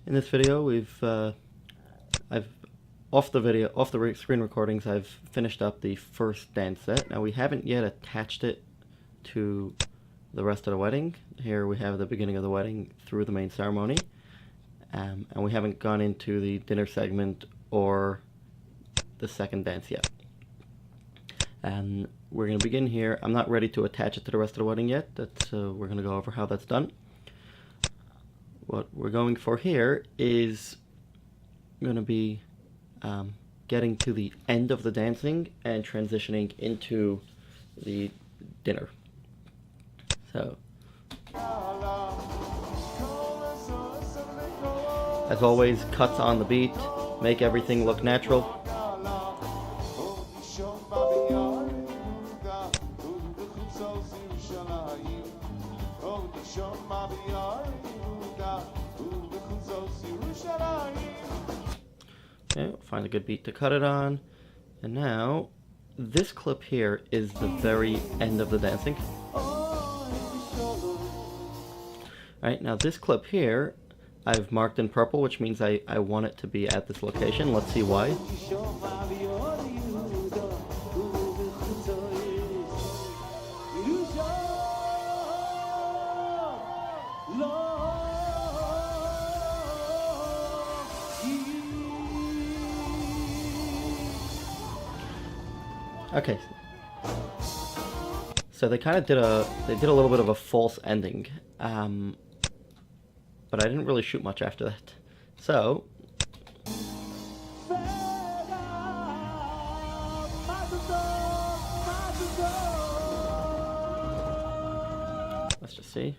In this video, I've off the screen recordings, I've finished up the first dance set. Now we haven't yet attached it to the rest of the wedding. Here we have the beginning of the wedding through the main ceremony, and we haven't gone into the dinner segment or the second dance yet. And we're going to begin here. I'm not ready to attach it to the rest of the wedding yet. We're going to go over how that's done. What we're going for here is going to be getting to the end of the dancing and transitioning into the dinner. So, as always, cuts on the beat, make everything look natural. Okay, find a good beat to cut it on. And now, this clip here is the very end of the dancing. Alright, now this clip here, I've marked in purple, which means I want it to be at this location. Let's see why. Okay, so they kind of did a little bit of a false ending, but I didn't really shoot much after that. So let's just see.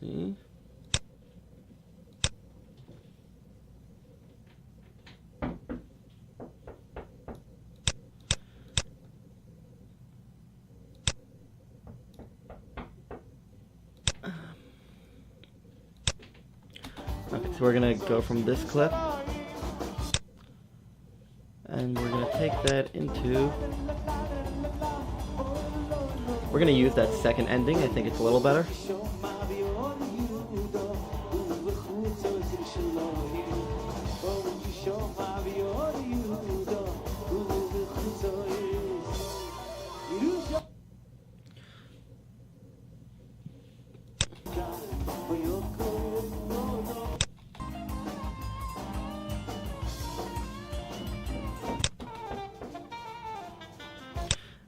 See? Okay, so we're gonna go from this clip, and we're gonna take that into. We're gonna use that second ending. I think it's a little better.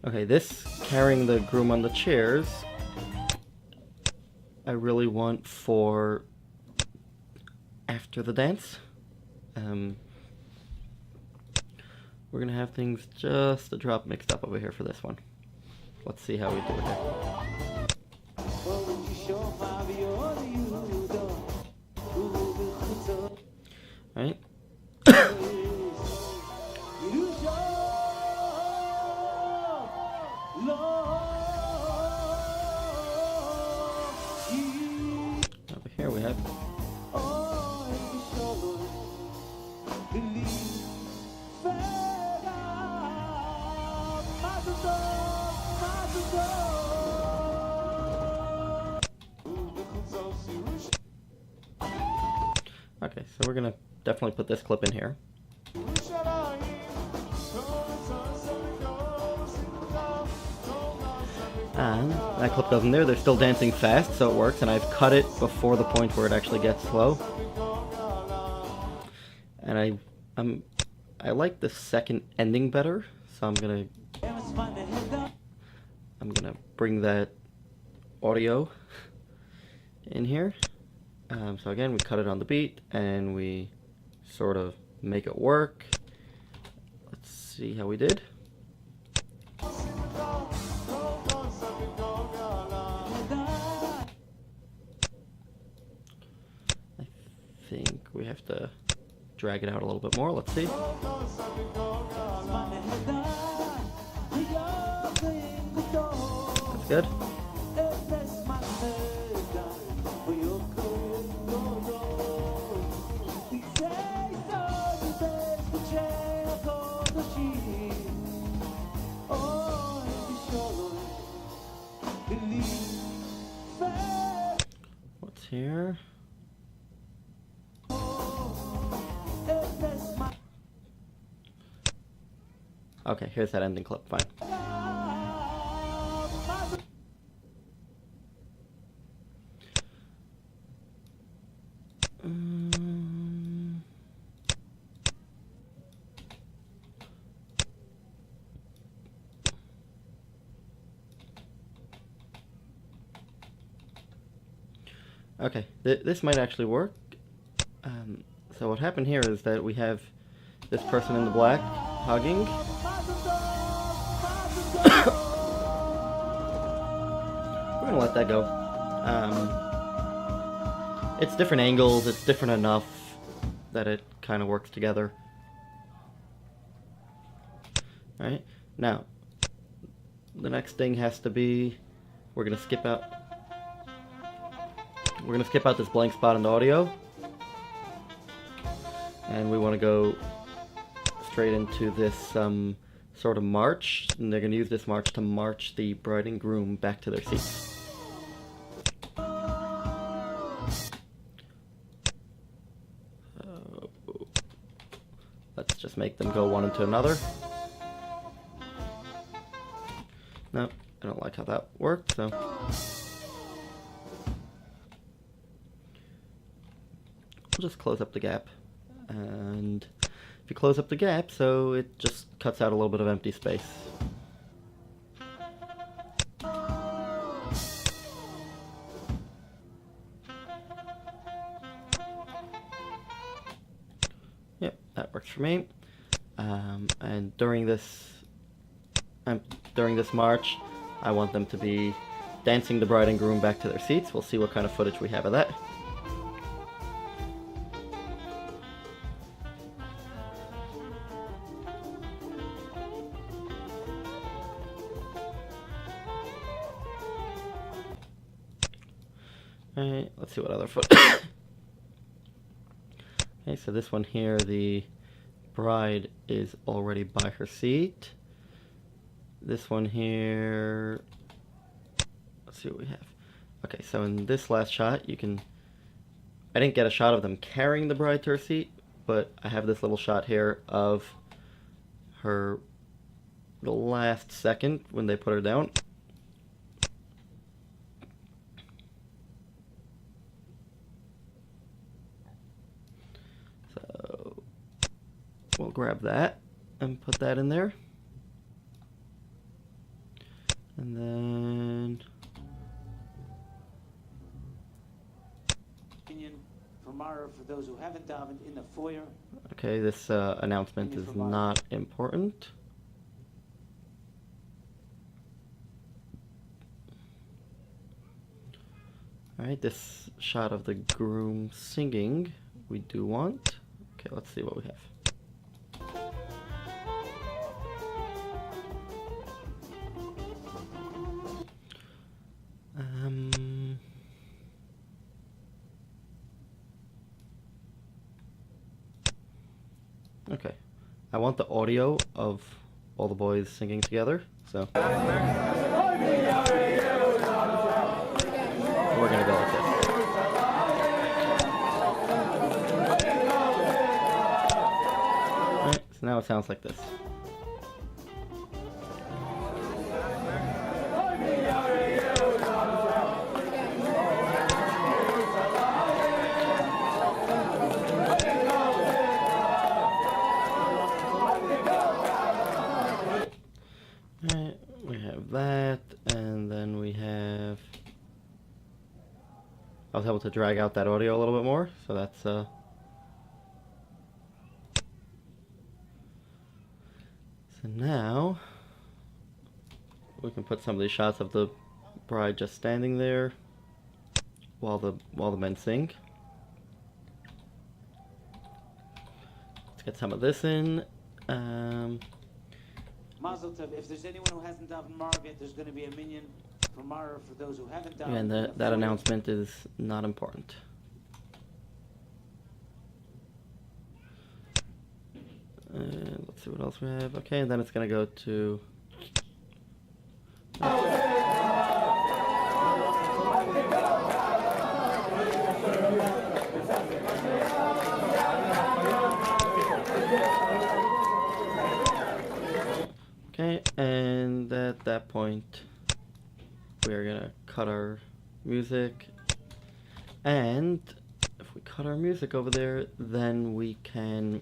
Okay, this carrying the groom on the chairs, I really want for after the dance. We're gonna have things just a drop mixed up over here for this one. Let's see how we do it here. All right. Over here we have okay, so we're gonna definitely put this clip in here. And that clip goes in there. They're still dancing fast, so it works, and I've cut it before the point where it actually gets slow. And I like the second ending better, so I'm gonna bring that audio in here. So again, we cut it on the beat, and we sort of make it work. Let's see how we did. I think we have to drag it out a little bit more. Let's see. That's good. Okay, here's that ending clip. Fine. Okay, this might actually work. So what happened here is that we have this person in the black hugging. We're gonna let that go. It's different angles, it's different enough that it kind of works together. Alright, now, the next thing has to be, we're gonna skip out this blank spot in the audio. And we want to go straight into this sort of march, and they're going to use this march to march the bride and groom back to their seats. Let's just make them go one into another. No, I don't like how that worked, so... we'll just close up the gap. And if you close up the gap, so it just cuts out a little bit of empty space. Yep, that works for me. And during this march, I want them to be dancing the bride and groom back to their seats. We'll see what kind of footage we have of that. Alright, let's see what other foot. Okay, so this one here, the bride is already by her seat. This one here, let's see what we have. Okay, so in this last shot, I didn't get a shot of them carrying the bride to her seat, but I have this little shot here of the last second when they put her down. We'll grab that and put that in there. And then... for those who haven't davened in the foyer. Okay, this announcement is not important. Alright, this shot of the groom singing we do want. Okay, let's see what we have. Okay, I want the audio of all the boys singing together, so we're gonna go with this. Alright, so now it sounds like this. That, and then we have... I was able to drag out that audio a little bit more, so that's so now we can put some of these shots of the bride just standing there while the men sing. Let's get some of this in. Mazel tov. If there's anyone who hasn't davened Margaret, there's going to be a minyan for Mara for those who haven't davened. And that announcement is not important. Let's see what else we have. Okay, and then it's going to go to... at that point, we're gonna cut our music, and if we cut our music over there, then we can,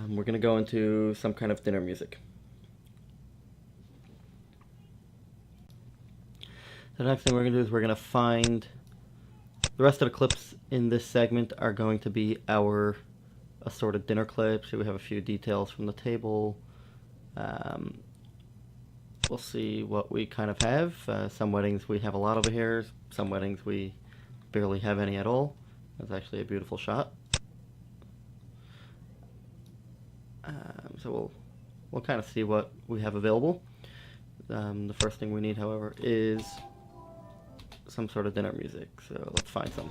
we're gonna go into some kind of dinner music. The next thing we're gonna do is we're gonna find, the rest of the clips in this segment are going to be our assorted dinner clips. Here we have a few details from the table. We'll see what we kind of have. Some weddings we have a lot over here. Some weddings we barely have any at all. That's actually a beautiful shot. So we'll kind of see what we have available. The first thing we need, however, is some sort of dinner music. So let's find some.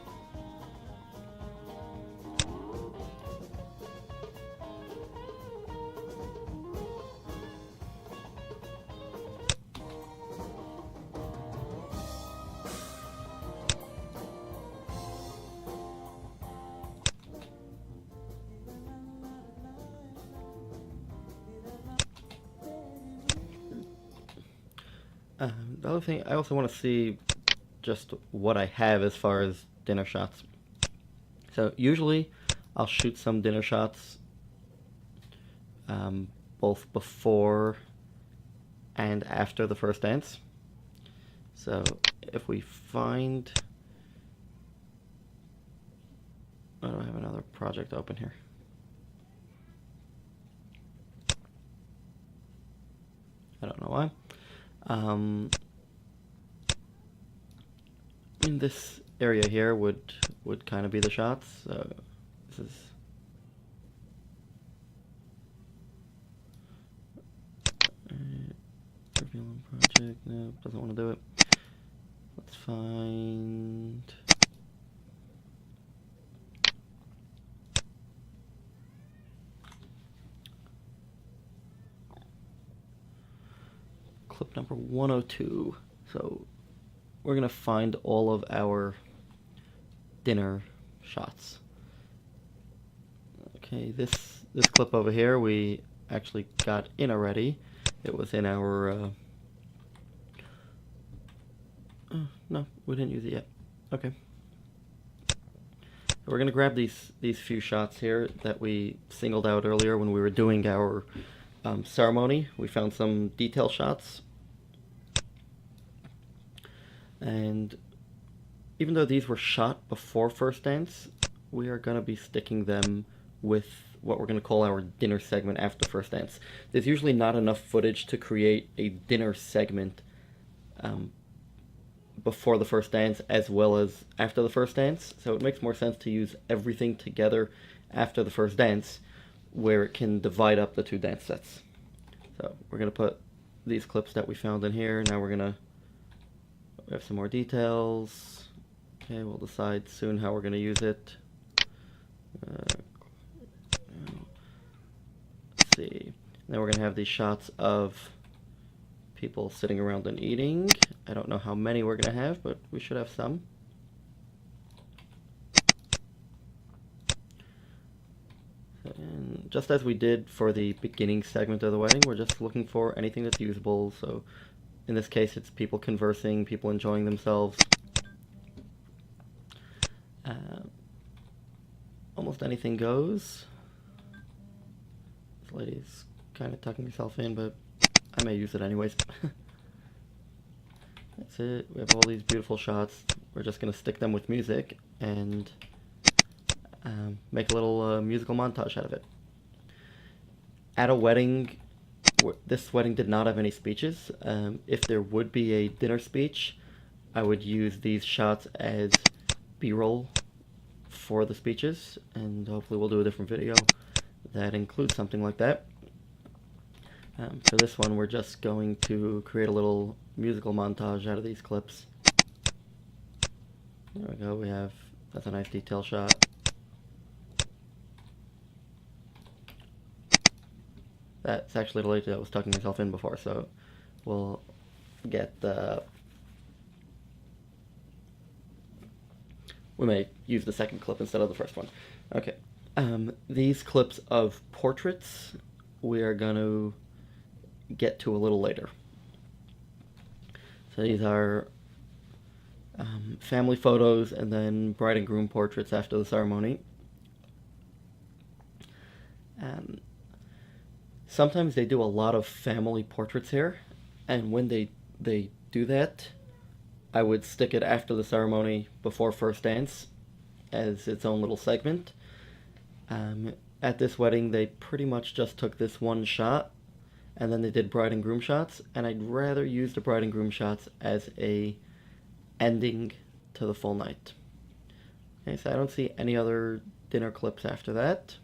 The other thing, I also want to see just what I have as far as dinner shots. So usually I'll shoot some dinner shots both before and after the first dance. So if we find, I don't have another project open here. I don't know why. In this area here would kind of be the shots. So this is revealing project. No, doesn't want to do it. Let's find. Clip number 102. So we're gonna find all of our dinner shots. Okay, this clip over here we actually got in already. It was in our no, we didn't use it yet. Okay. So we're gonna grab these few shots here that we singled out earlier when we were doing our ceremony. We found some detail shots. And even though these were shot before first dance, we are going to be sticking them with what we're going to call our dinner segment after first dance. There's usually not enough footage to create a dinner segment before the first dance as well as after the first dance, so it makes more sense to use everything together after the first dance, where it can divide up the two dance sets. So we're going to put these clips that we found in here. Now we're going to have some more details. Okay, we'll decide soon how we're going to use it. Let's see. Now we're going to have these shots of people sitting around and eating. I don't know how many we're going to have, but we should have some. And just as we did for the beginning segment of the wedding, we're just looking for anything that's usable. So in this case, it's people conversing, people enjoying themselves. Almost anything goes. This lady's kind of tucking herself in, but I may use it anyways. That's it. We have all these beautiful shots. We're just going to stick them with music and make a little musical montage out of it. At a wedding, this wedding did not have any speeches. If there would be a dinner speech, I would use these shots as B-roll for the speeches, and hopefully we'll do a different video that includes something like that. For this one, we're just going to create a little musical montage out of these clips. There we go, that's a nice detail shot. That's actually the lady that was tucking herself in before, so we'll get we may use the second clip instead of the first one. Okay, these clips of portraits we are going to get to a little later. So these are family photos and then bride and groom portraits after the ceremony. Sometimes they do a lot of family portraits here, and when they do that, I would stick it after the ceremony before first dance as its own little segment. At this wedding, they pretty much just took this one shot, and then they did bride and groom shots, and I'd rather use the bride and groom shots as a ending to the full night. Okay, so I don't see any other dinner clips after that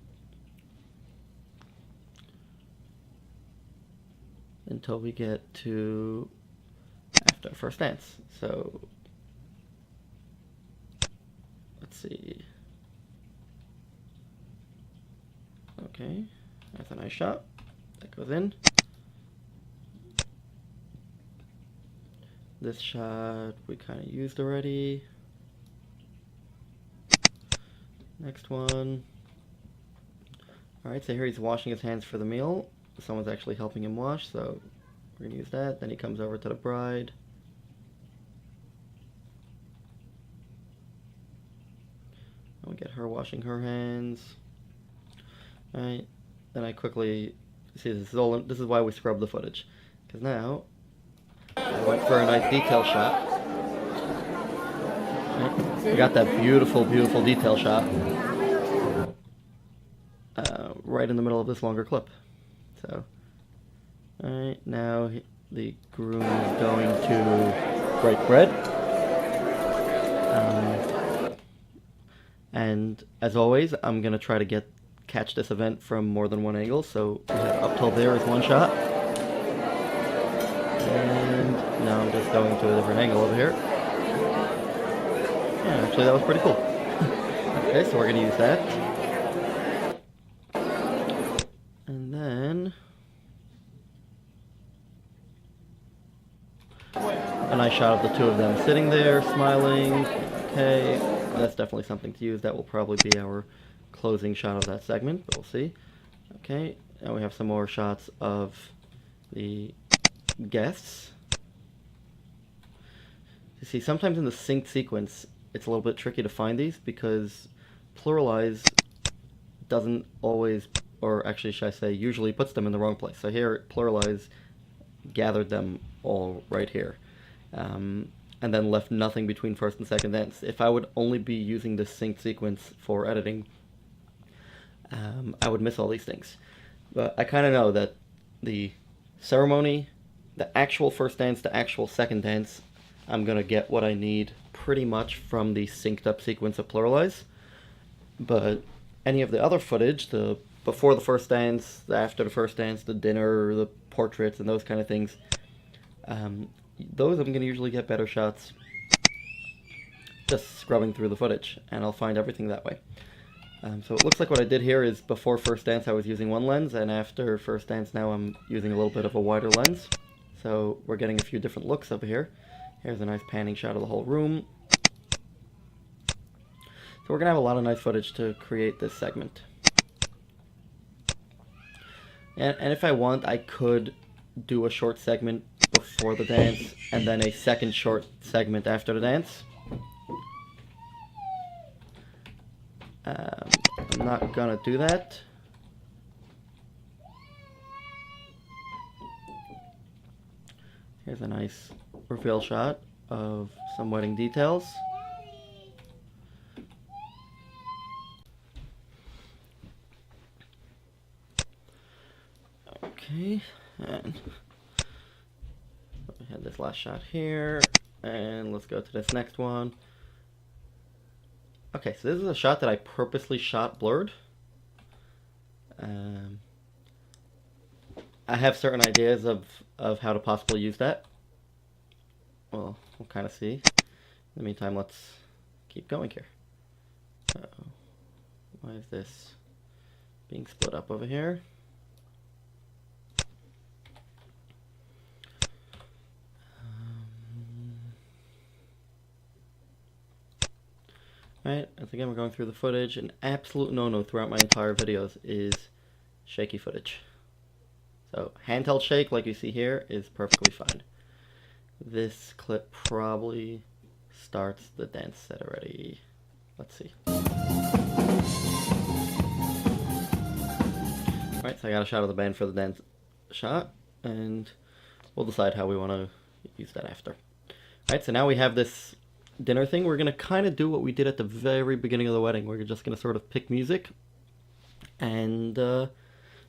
until we get to after first dance. So let's see. Okay, that's a nice shot. That goes in. This shot we kind of used already. Next one. Alright, so here he's washing his hands for the meal. Someone's actually helping him wash, so we're gonna use that. Then he comes over to the bride. And we get her washing her hands. Alright, then I quickly see this is why we scrub the footage, because now I went for a nice detail shot. Right. We got that beautiful, beautiful detail shot right in the middle of this longer clip. So, alright, now the groom is going to break bread. And as always, I'm going to try to catch this event from more than one angle. So we have up till there is one shot. And now I'm just going to a different angle over here. Yeah, actually that was pretty cool. Okay, so we're going to use that. And then a nice shot of the two of them sitting there, smiling. Okay, that's definitely something to use. That will probably be our closing shot of that segment, but we'll see. Okay, and we have some more shots of the guests. You see, sometimes in the synced sequence, it's a little bit tricky to find these because Pluralize doesn't always, or actually should I say, usually puts them in the wrong place. So here, Pluralize gathered them all right here. And then left nothing between first and second dance. If I would only be using this synced sequence for editing, I would miss all these things. But I kind of know that the ceremony, the actual first dance, the actual second dance, I'm going to get what I need pretty much from the synced up sequence of Pluralize. But any of the other footage, the before the first dance, the after the first dance, the dinner, the portraits, and those kind of things, those I'm going to usually get better shots just scrubbing through the footage, and I'll find everything that way. So it looks like what I did here is before first dance I was using one lens, and after first dance now I'm using a little bit of a wider lens. So we're getting a few different looks over here. Here's a nice panning shot of the whole room. So we're going to have a lot of nice footage to create this segment. And if I want, I could do a short segment before the dance and then a second short segment after the dance. I'm not gonna do that. Here's a nice reveal shot of some wedding details. Okay, and we had this last shot here, and let's go to this next one. Okay, so this is a shot that I purposely shot blurred. I have certain ideas of how to possibly use that. Well, we'll kind of see. In the meantime, let's keep going here. Uh-oh. Why is this being split up over here? Right, as again we're going through the footage. An absolute no-no throughout my entire videos is shaky footage. So handheld shake like you see here is perfectly fine. This clip probably starts the dance set already. Let's see. Alright, so I got a shot of the band for the dance shot, and we'll decide how we want to use that after. Alright, so now we have this dinner thing. We're going to kind of do what we did at the very beginning of the wedding. We're just going to sort of pick music and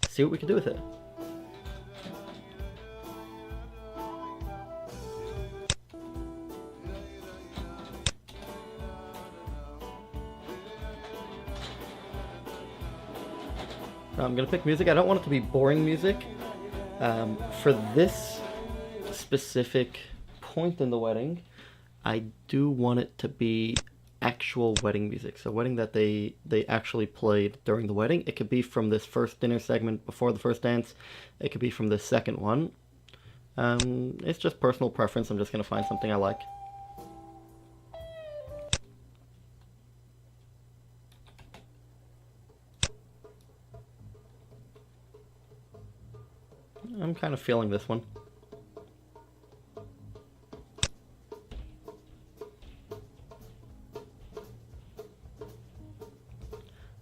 see what we can do with it. I'm going to pick music. I don't want it to be boring music. For this specific point in the wedding, I do want it to be actual wedding music. So wedding that they actually played during the wedding. It could be from this first dinner segment before the first dance. It could be from the second one. It's just personal preference. I'm just going to find something I like. I'm kind of feeling this one.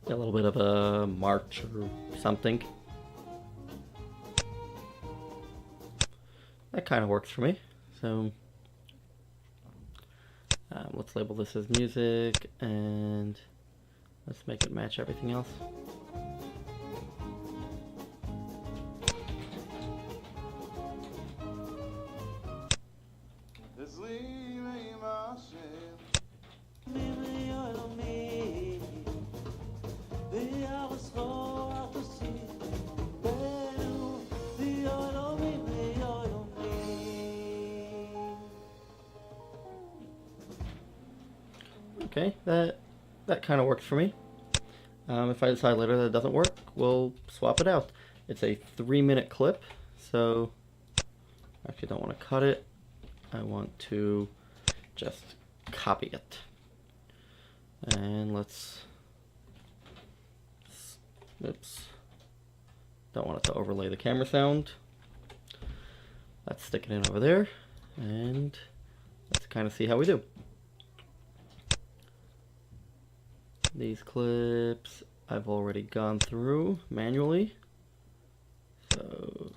A little bit of a march or something. That kind of works for me. So let's label this as music and let's make it match everything else. Okay, that kind of works for me. If I decide later that it doesn't work, we'll swap it out. It's a 3-minute clip, so I actually don't want to cut it. I want to just copy it. And let's, oops, don't want it to overlay the camera sound. Let's stick it in over there, and let's kind of see how we do. These clips I've already gone through manually, so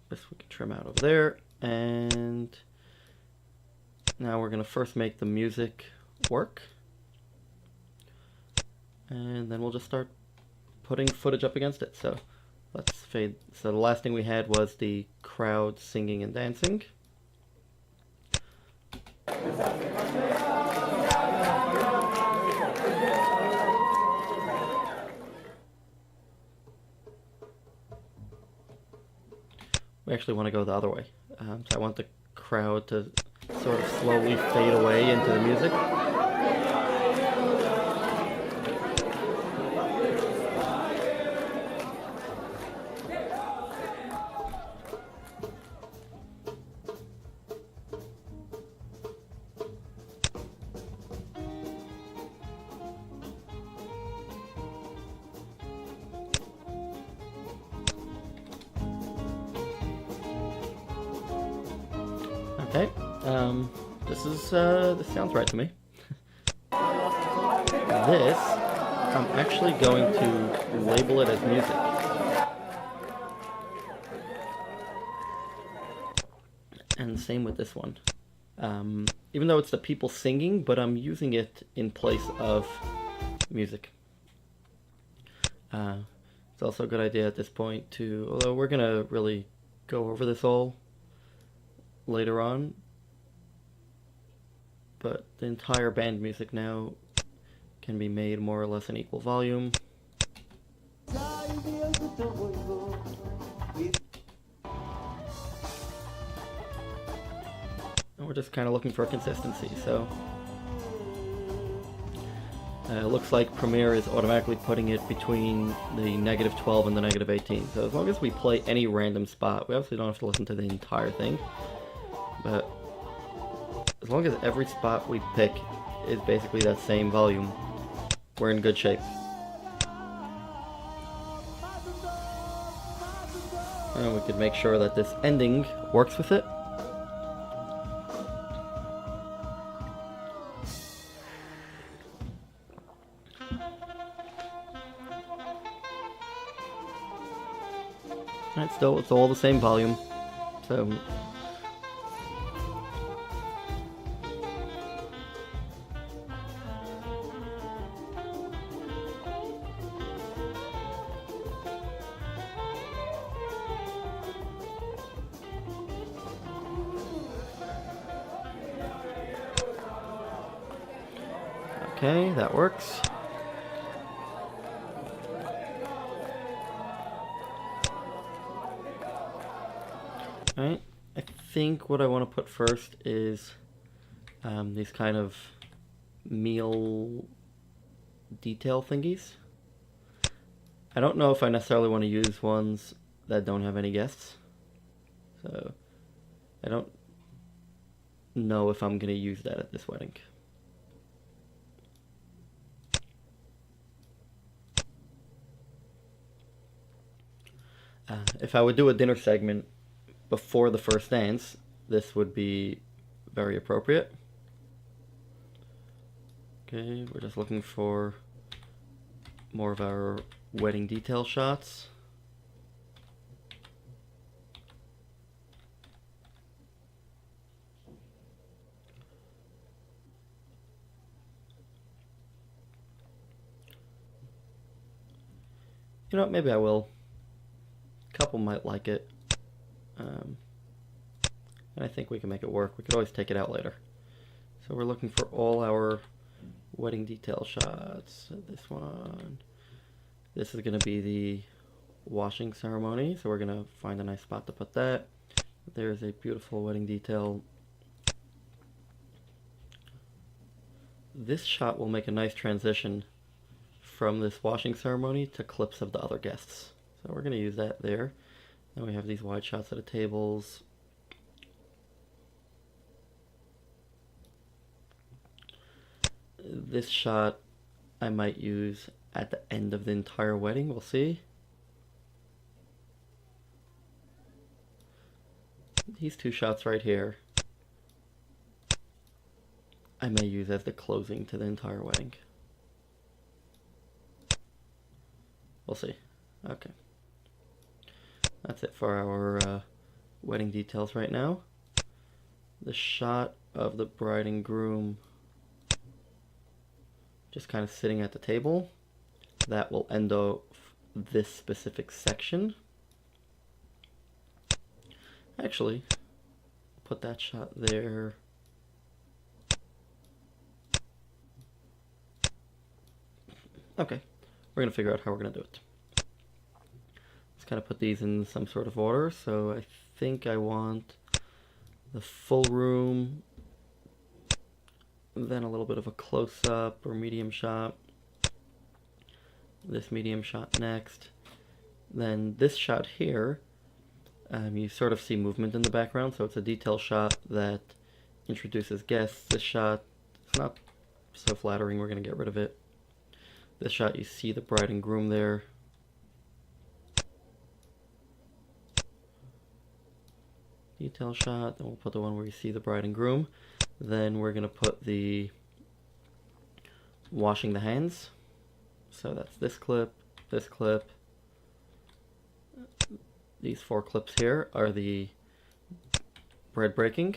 this we can trim out over there, and now we're going to first make the music work, and then we'll just start putting footage up against it. So let's fade. So the last thing we had was the crowd singing and dancing. We actually want to go the other way. So I want the crowd to sort of slowly fade away into the music. Okay, this sounds right to me. This, I'm actually going to label it as music. And same with this one. Even though it's the people singing, but I'm using it in place of music. It's also a good idea at this point to, although we're gonna really go over this all later on, but the entire band music now can be made more or less in equal volume. And we're just kind of looking for consistency, so it looks like Premiere is automatically putting it between the -12 and the -18. So as long as we play any random spot, we obviously don't have to listen to the entire thing, but as long as every spot we pick is basically that same volume, we're in good shape. And we could make sure that this ending works with it. Alright, still, it's all the same volume. So, okay, that works. Alright, I think what I want to put first is these kind of meal detail thingies. I don't know if I necessarily want to use ones that don't have any guests. So, I don't know if I'm going to use that at this wedding. If I would do a dinner segment before the first dance, this would be very appropriate. Okay, we're just looking for more of our wedding detail shots. You know what, maybe I will. A couple might like it. And I think we can make it work. We could always take it out later. So we're looking for all our wedding detail shots. This one. This is going to be the washing ceremony. So we're going to find a nice spot to put that. There's a beautiful wedding detail. This shot will make a nice transition from this washing ceremony to clips of the other guests. So we're going to use that there. Then we have these wide shots of the tables. This shot I might use at the end of the entire wedding, we'll see. These two shots right here I may use as the closing to the entire wedding. We'll see. Okay. That's it for our wedding details right now. The shot of the bride and groom just kind of sitting at the table. That will end off this specific section. Actually, put that shot there. Okay, we're going to figure out how we're going to do it. Let's kind of put these in some sort of order. So I think I want the full room, then a little bit of a close-up or medium shot. This medium shot next. Then this shot here, you sort of see movement in the background, so it's a detail shot that introduces guests. This shot is not so flattering, we're going to get rid of it. This shot, you see the bride and groom there. Detail shot, then we'll put the one where you see the bride and groom. Then we're going to put the washing the hands. So that's this clip, this clip. These 4 clips here are the bread breaking.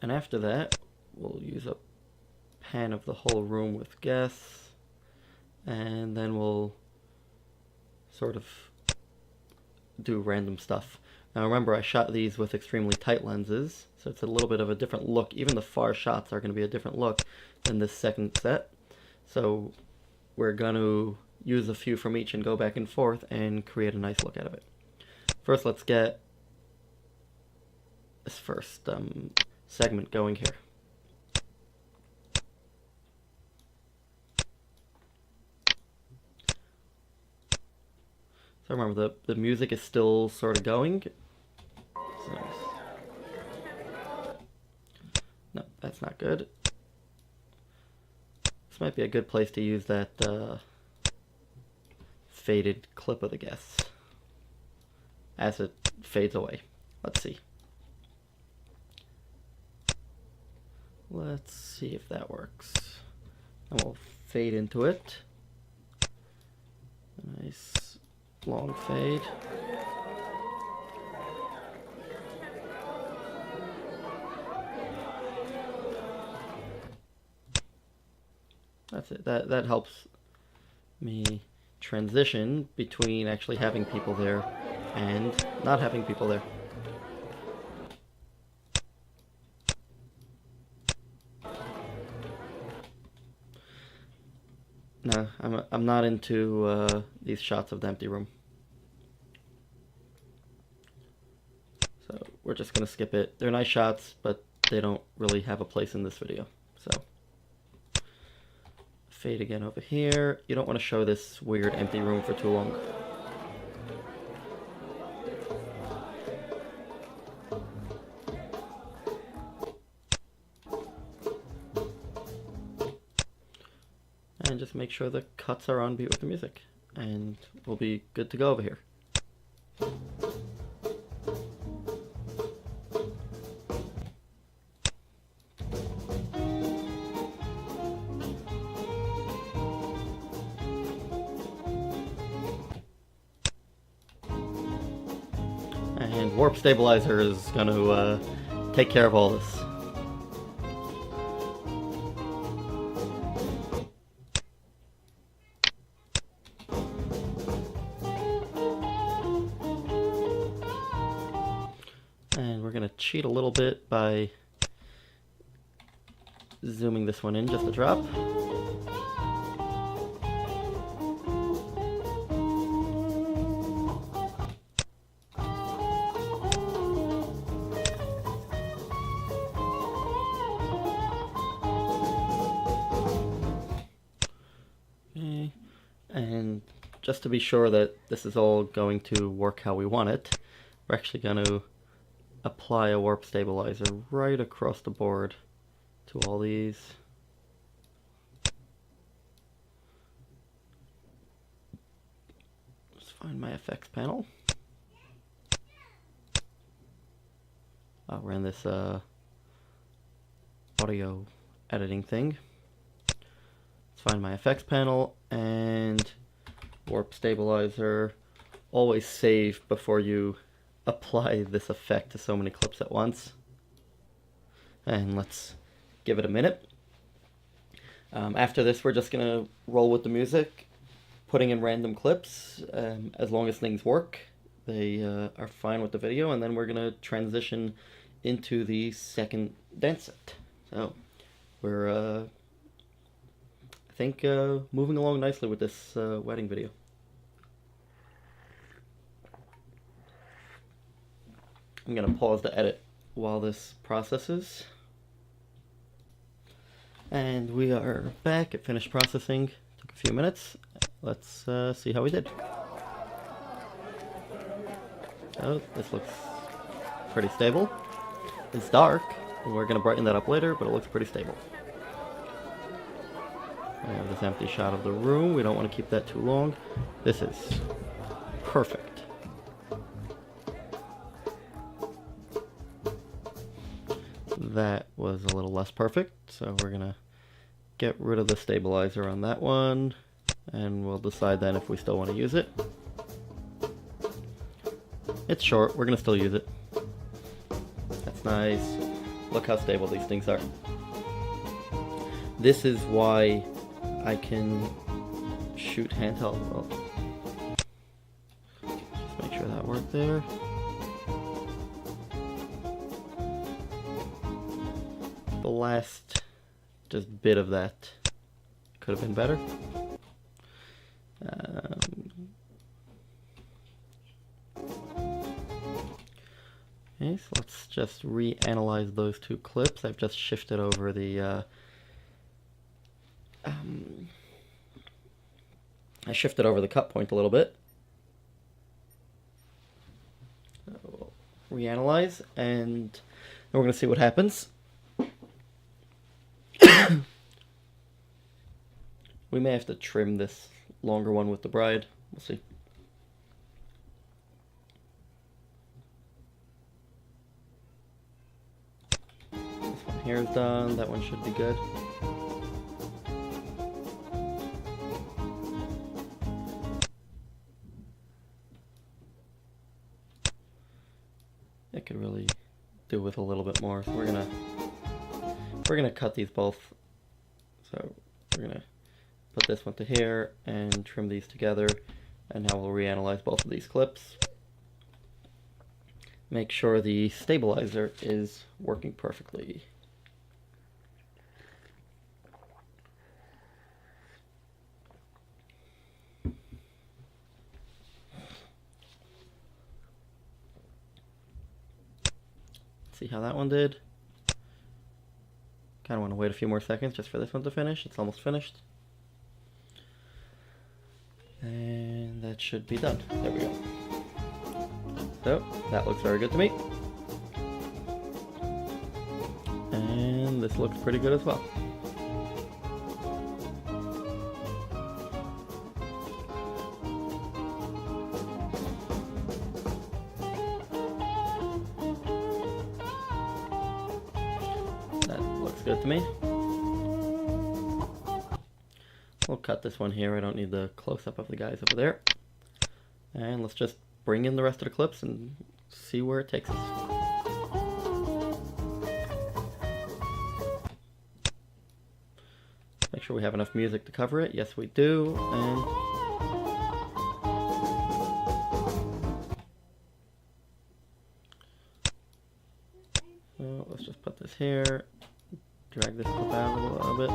And after that, we'll use a pan of the whole room with guests. And then we'll sort of do random stuff. Now remember, I shot these with extremely tight lenses, so it's a little bit of a different look. Even the far shots are going to be a different look than this second set. So we're going to use a few from each and go back and forth and create a nice look out of it. First, let's get this first segment going here. So remember, the music is still sort of going. So, no, that's not good. This might be a good place to use that faded clip of the guests as it fades away. Let's see. Let's see if that works. And we'll fade into it. Nice long fade. That's it. That helps me transition between actually having people there and not having people there. No, I'm not into these shots of the empty room. So we're just gonna skip it. They're nice shots, but they don't really have a place in this video. So fade again over here. You don't want to show this weird empty room for too long. And just make sure the cuts are on beat with the music, and we'll be good to go over here. And Warp Stabilizer is going to take care of all this. And we're going to cheat a little bit by zooming this one in just a drop. Okay. And just to be sure that this is all going to work how we want it, we're actually going to apply a warp stabilizer right across the board to all these. Let's find my effects panel. We're in this audio editing thing. Let's find my effects panel and warp stabilizer. Always save before you apply this effect to so many clips at once. And let's give it a minute. After this, we're just gonna roll with the music, putting in random clips. As long as things work, they are fine with the video, and then we're gonna transition into the second dance set. So we're I think moving along nicely with this wedding video. I'm going to pause the edit while this processes. And we are back. It finished processing. Took a few minutes. Let's see how we did. Oh, this looks pretty stable. It's dark, and we're going to brighten that up later, but it looks pretty stable. We have this empty shot of the room. We don't want to keep that too long. This is perfect. That was a little less perfect, so we're gonna get rid of the stabilizer on that one, and we'll decide then if we still want to use it. It's short, we're gonna still use it. That's nice. Look how stable these things are. This is why I can shoot handheld. Well, just make sure that worked there. The last just bit of that could have been better. Okay, so let's just reanalyze those two clips. I've just shifted over the I shifted over the cut point a little bit. So we'll reanalyze, and then we're going to see what happens. We may have to trim this longer one with the bride. We'll see. This one here is done. That one should be good. could really do with a little bit more. So we're gonna cut these both. So we're gonna put this one to here and trim these together, and now we'll reanalyze both of these clips. Make sure the stabilizer is working perfectly. See how that one did. Kind of want to wait a few more seconds just for this one to finish. It's almost finished. And that should be done. There we go. So, that looks very good to me. And this looks pretty good as well. Good to me. We'll cut this one here. I don't need the close-up of the guys over there. And let's just bring in the rest of the clips and see where it takes us. Make sure we have enough music to cover it. Yes, we do. And so let's just put this here. Drag this clip out a little bit.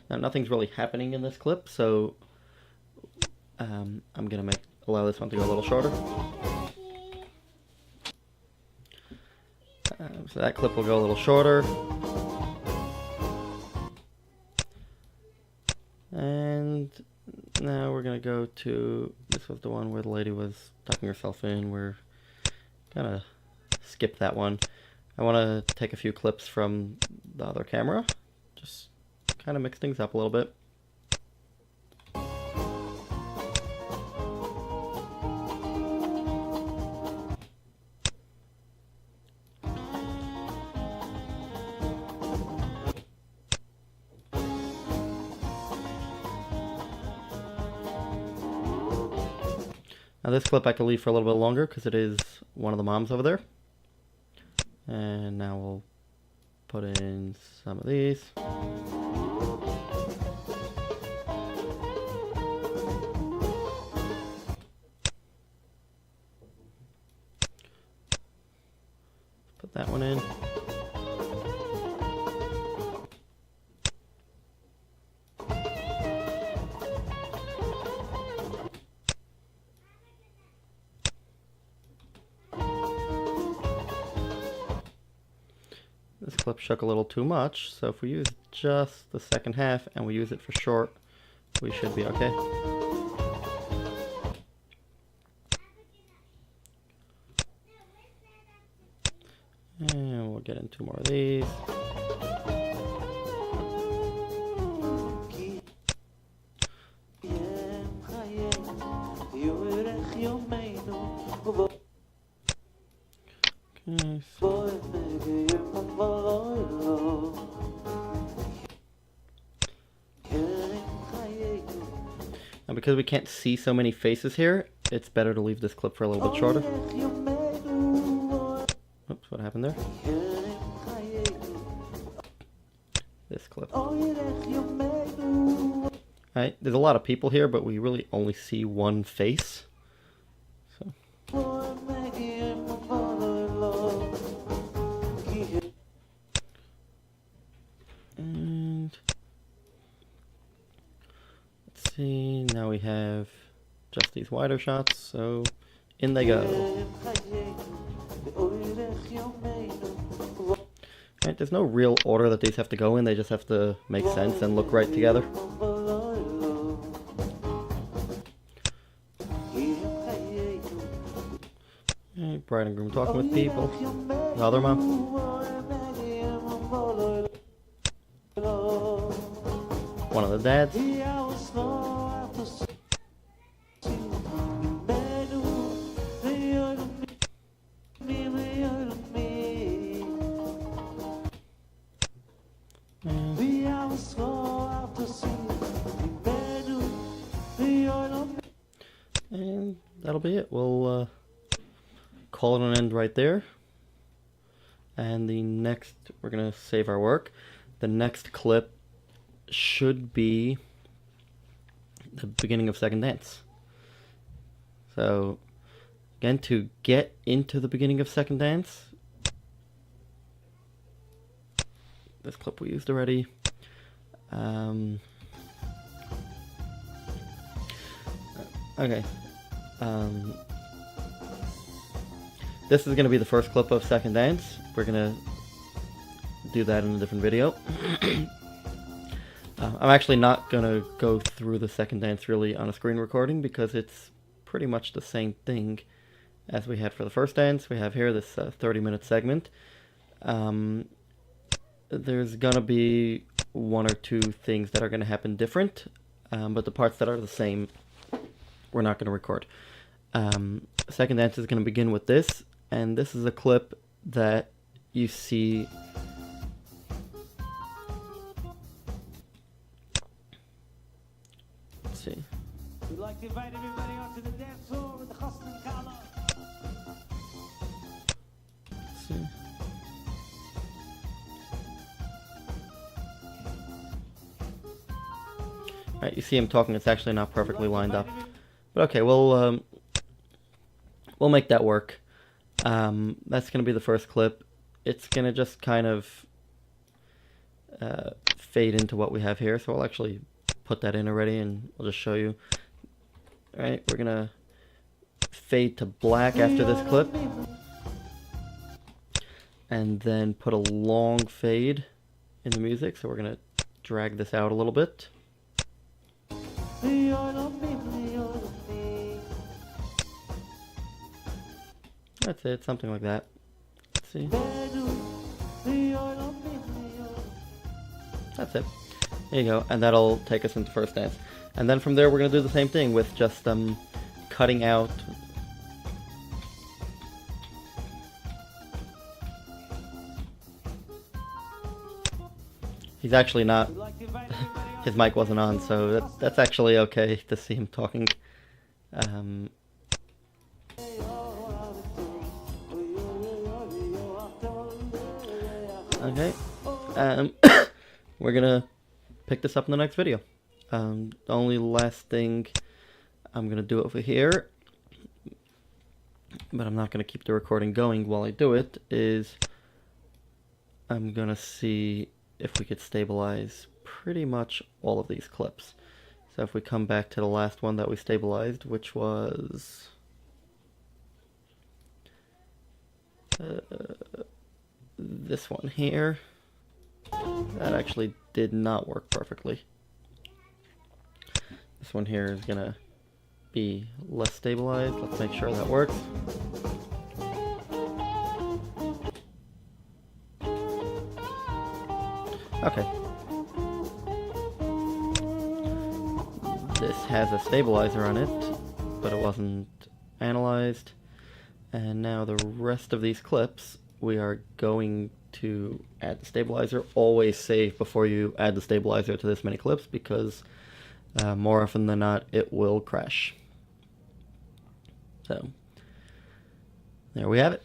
Now nothing's really happening in this clip, so I'm gonna allow this one to go a little shorter. So that clip will go a little shorter. And now we're gonna go to, this was the one where the lady was tucking herself in. We're gonna skip that one. I want to take a few clips from the other camera, just kind of mix things up a little bit. Now this clip I can leave for a little bit longer because it is one of the moms over there. And now we'll put in some of these. Put that one in. This clip shook a little too much, so if we use just the second half and we use it for short, we should be okay. And we'll get in 2 more of these. Okay, so now because we can't see so many faces here, it's better to leave this clip for a little bit shorter. Oops, what happened there? This clip. Alright, there's a lot of people here, but we really only see one face. So. And let's see, now we have just these wider shots, so in they go. Right, there's no real order that these have to go in, they just have to make sense and look right together. Okay, bride and groom talking with people. The other mom. One of the dads. And that'll be it. We'll call it an end right there. And the next, we're going to save our work. The next clip should be the beginning of second dance. So, again, to get into the beginning of second dance, this clip we used already. Okay. This is going to be the first clip of second dance. We're going to do that in a different video. I'm actually not going to go through the second dance really on a screen recording because it's pretty much the same thing as we had for the first dance. We have here this 30-minute segment. There's going to be one or two things that are going to happen different, but the parts that are the same, we're not going to record. Second dance is going to begin with this, and this is a clip that you see. Let's see. We'd like to invite everybody onto the dance floor with the Chassan Kala. Let's see. Right, you see him talking. It's actually not perfectly lined up, but okay, we'll make that work. That's gonna be the first clip. It's gonna just kind of fade into what we have here, so I'll actually put that in already, and I'll just show you. All right, we're gonna fade to black after this clip, and then put a long fade in the music. So we're gonna drag this out a little bit. That's it, something like that. Let's see. That's it. There you go, and that'll take us into first dance. And then from there we're going to do the same thing with just cutting out. He's actually not, his mic wasn't on, so that's actually okay to see him talking. Okay, we're gonna pick this up in the next video. The only last thing I'm gonna do over here, but I'm not gonna keep the recording going while I do it, is I'm gonna see if we could stabilize pretty much all of these clips. So if we come back to the last one that we stabilized, which was this one here, that actually did not work perfectly. This one here is gonna be less stabilized. Let's make sure that works. Okay. This has a stabilizer on it, but it wasn't analyzed. And now the rest of these clips, we are going to add the stabilizer. Always save before you add the stabilizer to this many clips, because more often than not it will crash. So there we have it.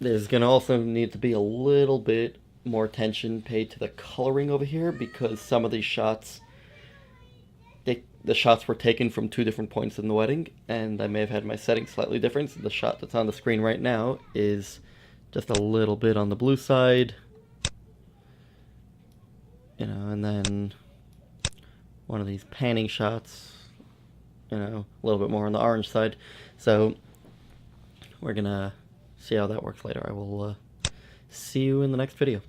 There's gonna also need to be a little bit more attention paid to the coloring over here, because some of these shots, the shots were taken from two different points in the wedding, and I may have had my settings slightly different. So the shot that's on the screen right now is just a little bit on the blue side, you know, and then one of these panning shots, you know, a little bit more on the orange side. So we're gonna see how that works later. I will see you in the next video.